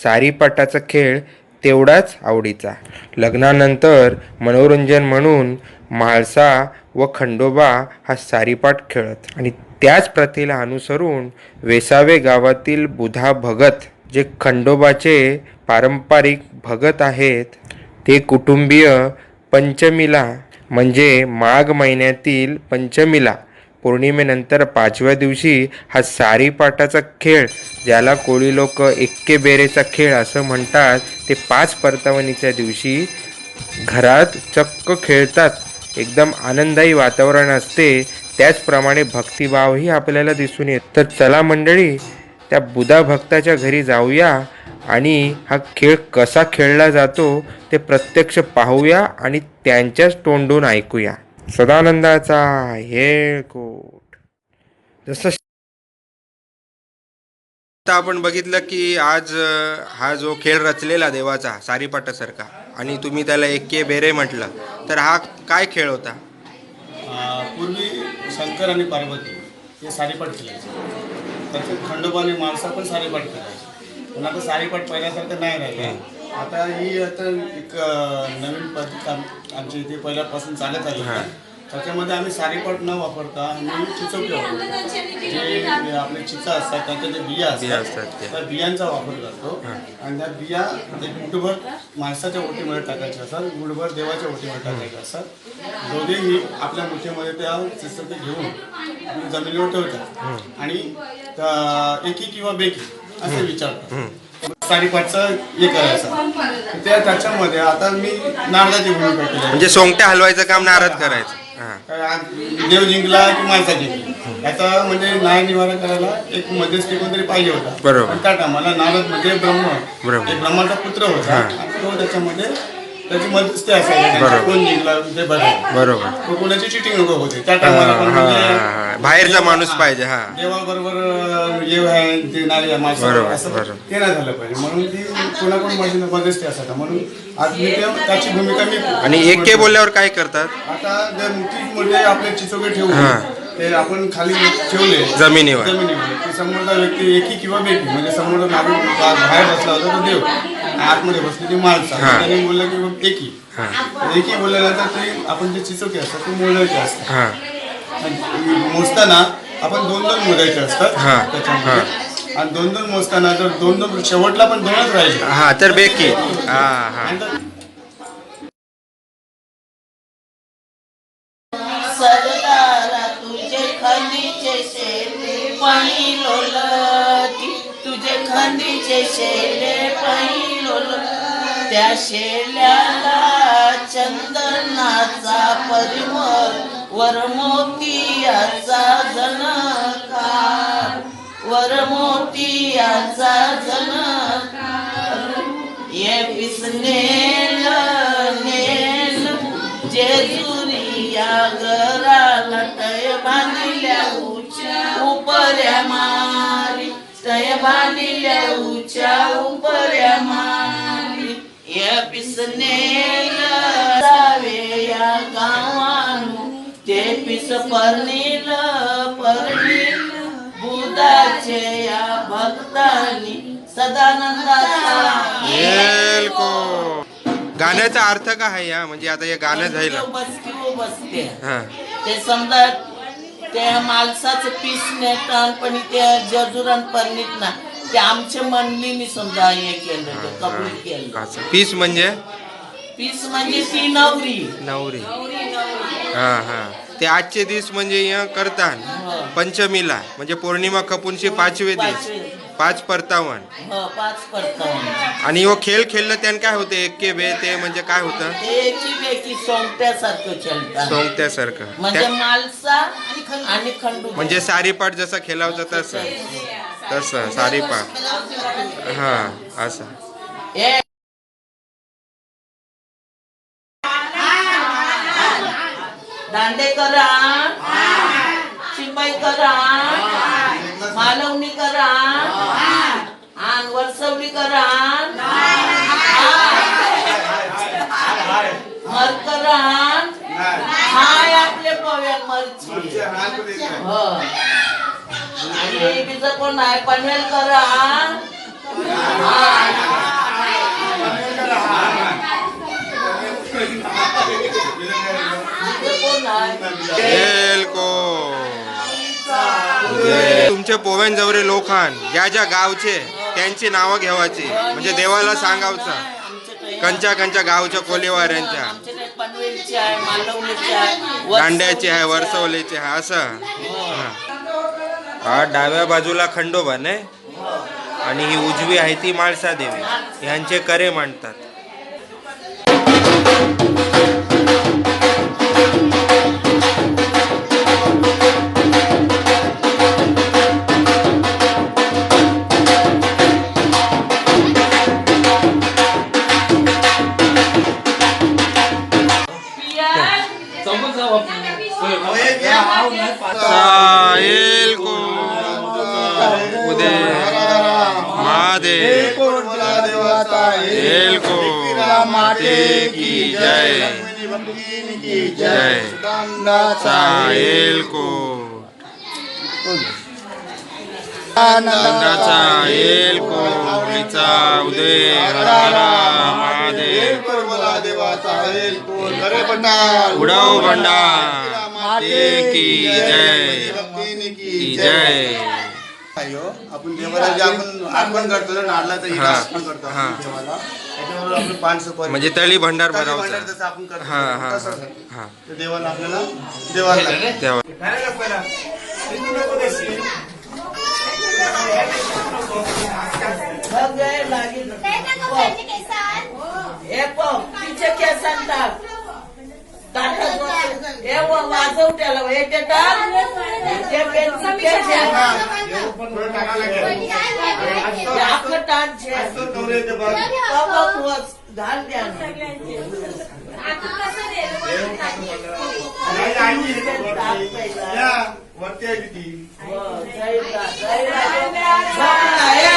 सारीपाटाचा खेळ तेवढाच आवडीचा. लग्नानंतर मनोरंजन म्हणून म्हाळसा व खंडोबा हा सारीपाट खेळत आणि त्याच प्रथेला अनुसरून वेसावे गावातील बुधा भगत जे खंडोबाचे पारंपरिक भगत आहेत ते कुटुंबीय पंचमीला म्हणजे माघ महिन्यातील पंचमीला पौर्णिमेनंतर 5व्या दिवशी हा सारीपाटाचा खेळ ज्याला कोळी लोक एक्के बेरेचा खेळ असं म्हणतात ते 5 परतावणीच्या दिवशी घरात चक्क खेळतात. एकदम आनंदायी वातावरण असते. त्याचप्रमाणे भक्तिभावही आपल्याला दिसून येत. तर चला मंडळी त्या बुधा भक्ताच्या घरी जाऊया आणि हा खेळ कसा खेळला जातो ते प्रत्यक्ष पाहूया आणि त्यांच्याच तोंडून ऐकूया. सदानंदाचा हे कोट. जसं आता आपण बघितलं की आज हा जो खेळ रचलेला देवाचा सारीपाटासारखा आणि तुम्ही त्याला एक्के बेरे म्हटलं तर हा काय खेळ होता? पूर्वी शंकर आणि पार्वती हे सारीपाट खेळायचे. त्याच्यात खंडोबा आणि माळसा पण सारीपाट खेळायचे. पण आता सारीपाट पहिल्यासारखं नाही राहिलं. आता एक नवीन पद्धत आमच्या इथे पहिल्यापासून चालत आली आहे. त्याच्यामध्ये आम्ही सारीपाट न वापरता आम्ही चिचोके वापरतो. जे आपले चिचा असतात त्यांच्या जे बिया असतात त्या बियांचा वापर करतो. आणि त्या बिया एक मुठभर माणसाच्या ओटीमध्ये टाकायच्या असतात, मुठभर देवाच्या ओटीमध्ये टाकायच्या असतात. दोघेही आपल्या मुठीमध्ये त्या चिचोके घेऊन आपल्या जमिनीवर ठेवतात आणि एकी किंवा बेकी असे विचारतात. सारीपाटचं हे करायचं त्याच्यामध्ये आता मी नारदाची भूमिका केली. म्हणजे सोंगट्या हलवायचं काम नारद करायचं. देव जिंकला की माणसा जिंकला याचा म्हणजे न्याय निवारण करायला एक मध्यस्थी कोणतरी पाहिजे होता. बरोबर. त्या टायमाला नारद म्हणजे एक ब्रह्माचा पुत्र होता आणि तो त्याच्यामध्ये त्याची मध्यस्थी असायची. कोण जिंकला ते बरोबर. तो कोणाची चिटिंग नको होते त्या टायमाला. बाहेरचा माणूस पाहिजे. देवाबरोबर येव आहे ते नाही असं ते नाही झालं पाहिजे म्हणून ती कोणाकोण माझी मध्यस्थी असायचा. म्हणून आज मी त्याची भूमिका मी. आणि एक्के बोलल्यावर काय करतात? आता जर मुठीमध्ये आपले चिचोके ठेवून ते आपण खाली ठेवले जमिनीवर की समोरचा व्यक्ती एकी किंवा बेकी म्हणजे समोरचा नागरिक बाहेर बसला होता तो देव, आतमध्ये बसली ती माणसा. त्याने बोललं की एकी बोलल्यानंतर ते आपण जे चिचोके असतात ते मोजायचे असतात. मोजताना आपण 2-2 मोजायचे असतात त्याच्यामध्ये. आणि 2-2 मोजताना जर 2-2 शेवटला पण 2च राहिले तर बेकी. सरदारा तुझे खंदीचे शेले पाणी लोलती, तुझे खंदीचे शेले पाणी लोलती. त्या शेल्याला चंदनाचा परिमळ वरमोतियाचा झणकार, वरमोतियाचा झणकार. ये पिसनेल नेल जेजुरिया घराला तय बांधिल्या उच्या उपऱ्या मारी, तय बांधिल्या उच्या उपऱ्या मारी. या पिसनेल जावे या गावानु ते पिस परनील परनील बुधाचे या भक्तांनी सदानंदाचा. गाण्याचा अर्थ काय आहे या? म्हणजे आता हे गाणं झालं बसते ते समजा त्या माणसाचं पीस नेतात पण त्या जजुरान परनीत ना ते आमच्या मंडळीने समजा हे केलं कबूल केलं. पीस म्हणजे ती नवरी. ते आजचे दिवस म्हणजे करतात पंचमीला म्हणजे पौर्णिमा खपूनशी 5वे दिवस 5 परतावण. 5 परतावण. आणि हो खेळ खेळलं त्यानं काय होते? एक्के बे ते म्हणजे काय होतं? सोंगट्यासारखं खेळतात. सोंगट्यासारखं म्हणजे मालसा आणि खंडू म्हणजे सारीपाट जसं खेळावतं तसं सारीपाट. असं दांडे करा, शिंबाई करा, मालवणी करा, आणि वरसवली करा, मर करा. हाय आपले पव्या मरची. आणि बीज कोण आहे पनवेल करा. एलको तुमचे पोव्यान जवरे लोकांन ज्या ज्या गावचे त्यांची नावं घेवायची म्हणजे देवाला सांगावचा कंच्या कंच्या गावच्या कोलीवाऱ्यांच्या आमच्याकडे पनवेलची आहे, मालवणीची आहे, दांड्याची आहे, वरसवलेची आहे असं. हा डाव्या बाजूला खंडोबा नाही आणि ही उजवी आहे ती माळसा देवी यांचे करे मांडतात. एलको उदय महादेव एलको माते की जय जय एलको आनंदाचा एलको मुलीचा उदय महादेव उडव भंडार माते की जय की जय. आपण देवाला जे आपण अर्पण करतो ना नारळा तर हिरा अर्पण करतो आपण देवाला त्याच्यावर आपण पान सुपारी म्हणजे तळी भंडार भंडार भरावचा. जसं आपण करतो हा हा तसंच आहे. हा ते देवाला आपल्याला देवाला लागतं. तेव्हा तिचे केसांत टाक हे वाजव त्याला हे ते टाक ते आपलं टाक घाल द्या वरती आहे ती हे